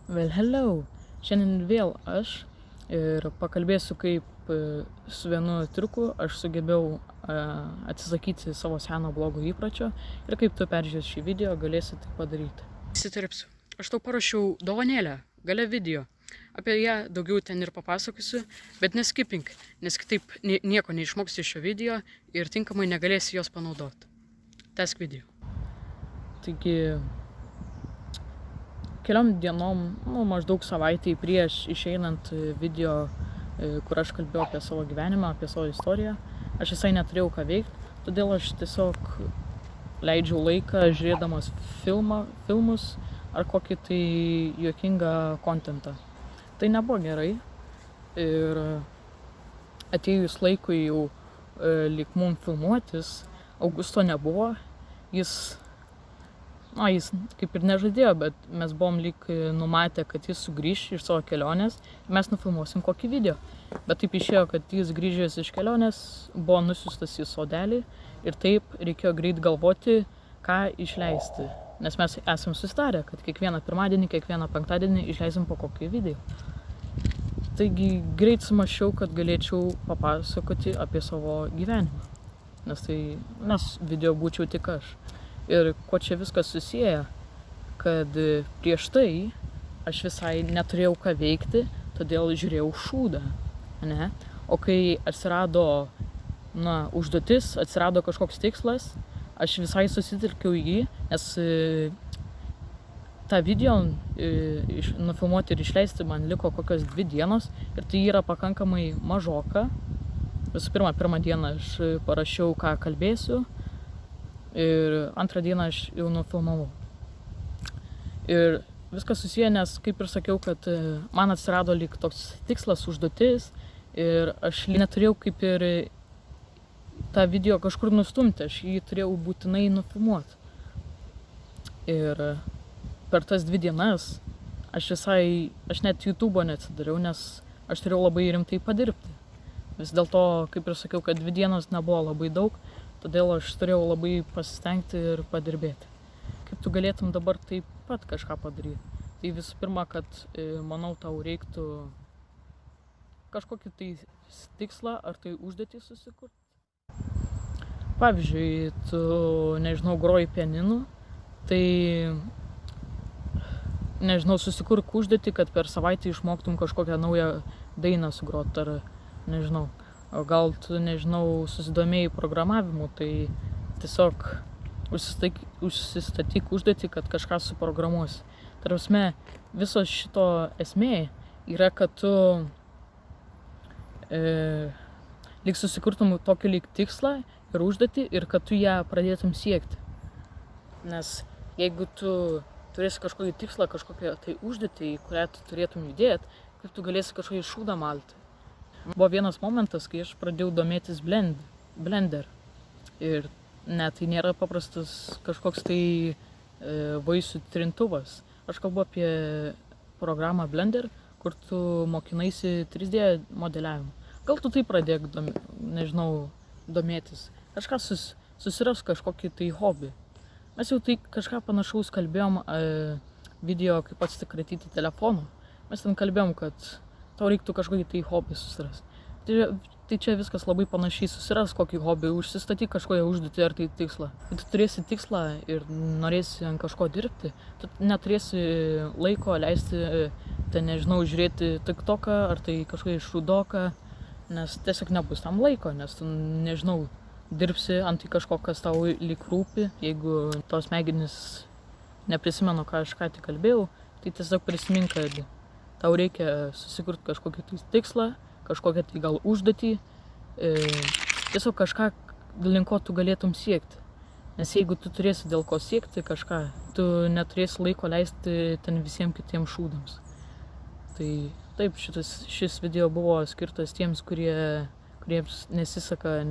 Well, hello. Šiandien vėl aš ir pakalbėsiu, kaip su vienu triuku aš sugebėjau atsisakyti savo seno blogo įpročio ir kaip tu peržiūrėjęs šį video galėsi tai padaryti. Įsiterpsiu. Aš tau parašiau dovanėlę, gale video. Apie ją daugiau ten ir papasakosiu, bet neskipink, nes kitaip nieko neišmoksi iš šio video ir tinkamai negalėsi jos panaudoti. Tęsk video. Taigi, keliom dienom, maždaug savaitei prieš išeinant video, kur aš kalbėjau apie savo gyvenimą, apie savo istoriją, aš visai neturėjau ką veikti, todėl aš tiesiog leidžiau laiką žiūrėdamas filmus ar kokį tai juokingą kontentą. Tai nebuvo gerai ir atėjus laikui jau lyg mum filmuotis, Augusto nebuvo, jis kaip ir nežadėjo, bet mes buvom lyg numatę, kad jis sugrįš iš savo kelionės ir mes nufilmuosim kokį video. Bet taip išėjo, kad jis grįžęs iš kelionės buvo nusiustas į sodelį ir taip reikėjo greit galvoti, ką išleisti. Nes mes esam susitarę, kad kiekvieną pirmadienį, kiekvieną penktadienį išleisim po kokį video. Taigi greit sumašiau, kad galėčiau papasakoti apie savo gyvenimą. Nes video būčiau tik aš. Ir kuo čia viskas susiję, kad prieš tai aš visai neturėjau ką veikti, todėl žiūrėjau šūdą, ne? O kai atsirado užduotis, atsirado kažkoks tikslas, aš visai susitelkiau jį, nes tą video nufilmuoti ir išleisti man liko kokios 2 dienos ir tai yra pakankamai mažoka. Visų pirmą dieną aš parašiau, ką kalbėsiu. Ir antrą dieną aš jau nufilmavau. Ir viskas susiję, nes kaip ir sakiau, kad man atsirado lyg toks tikslas, užduotis ir aš neturėjau kaip ir tą video kažkur nustumti, aš jį turėjau būtinai nufilmuoti. Ir per tas 2 dienas aš net YouTube'o neatsidariau, nes aš turėjau labai rimtai padirbti. Vis dėlto, kaip ir sakiau, kad 2 dienos nebuvo labai daug, todėl aš turėjau labai pasistengti ir padirbėti. Kaip tu galėtum dabar taip pat kažką padaryti? Tai visų pirma, kad manau tau reiktų kažkokį tai tikslą ar tai užduotį susikurti. Pavyzdžiui, tu, groji pianinu, tai, susikurk užduotį, kad per savaitę išmoktum kažkokią naują dainą sugrot ar, o gal tu, susidomėjai programavimu, tai tiesiog užsistatyk užduotį, kad kažką suprogramuosi. Tarpsme, viso šito esmė yra, kad tu lyg susikurtum tokį lyg tikslą ir užduotį ir kad tu ją pradėtum siekti. Nes jeigu tu turėsi kažkokį tikslą, kažkokią tai užduotį, į kurią tu turėtum judėti, kaip tu galėsi kažkokį šūdą malti. Buvo vienas momentas, kai aš pradėjau domėtis Blender. Ir tai nėra paprastas kažkoks tai vaisių trintuvas. Aš kalbu apie programą Blender, kur tu mokinaisi 3D modeliavimą. Gal tu tai pradėk, domėtis. Kažką susiras kažkokį tai hobį. Mes jau tai kažką panašaus kalbėjom video, kaip atsikratyti telefonų. Mes ten kalbėjom, kad tau reiktų kažkokį tai hobį susiras. Tai čia viskas labai panašiai, susiras kokį hobį, užsistatyk kažkokią užduotį ar tai tikslą. Kai tu turėsi tikslą ir norėsi ant kažko dirbti, tu neturėsi laiko leisti, žiūrėti TikToką ar tai kažkokį šūdoką, nes tiesiog nebus tam laiko, nes tu, dirbsi ant tai kažko, kas tau lyg rūpi. Jeigu tos smegenys neprisimenu, ką aš ką tik kalbėjau, tai tiesiog prisimink, kad tau reikia susikurti kažkokį tai tikslą, kažkokią tai gal užduotį, tiesiog kažką, link ko tu galėtum siekti. Nes jeigu tu turėsi dėl ko siekti kažką, tu neturėsi laiko leisti ten visiems kitiems šūdams. Tai taip, šis video buvo skirtas tiems, kuriems nesiseka,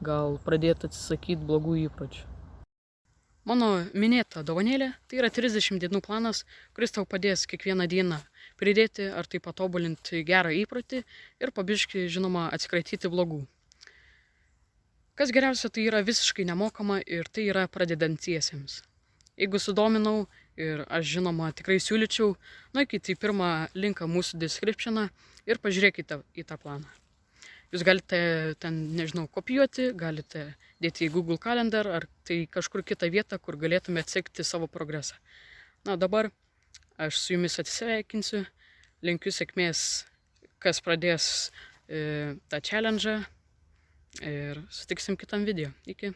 gal pradėti atsisakyti blogų įpročių. Mano minėta dovanėlė tai yra 30 dienų planas, kuris tau padės kiekvieną dieną pridėti ar tai patobulinti gerą įprotį ir pabiškį, atsikratyti blogų. Kas geriausia, tai yra visiškai nemokama ir tai yra pradedantiesiems. Jeigu sudominau Ir aš žinoma tikrai siūlyčiau, nueikite į pirmą linką mūsų descriptioną ir pažiūrėkite į tą planą. Jūs galite ten, nežinau, kopijuoti, galite dėti į Google Calendar ar tai kažkur kitą vietą, kur galėtumėte sekti savo progresą. Na, dabar aš su jumis atsisveikinsiu, linkiu sėkmės, kas pradės tą challenge ir sutiksim kitam video. Iki.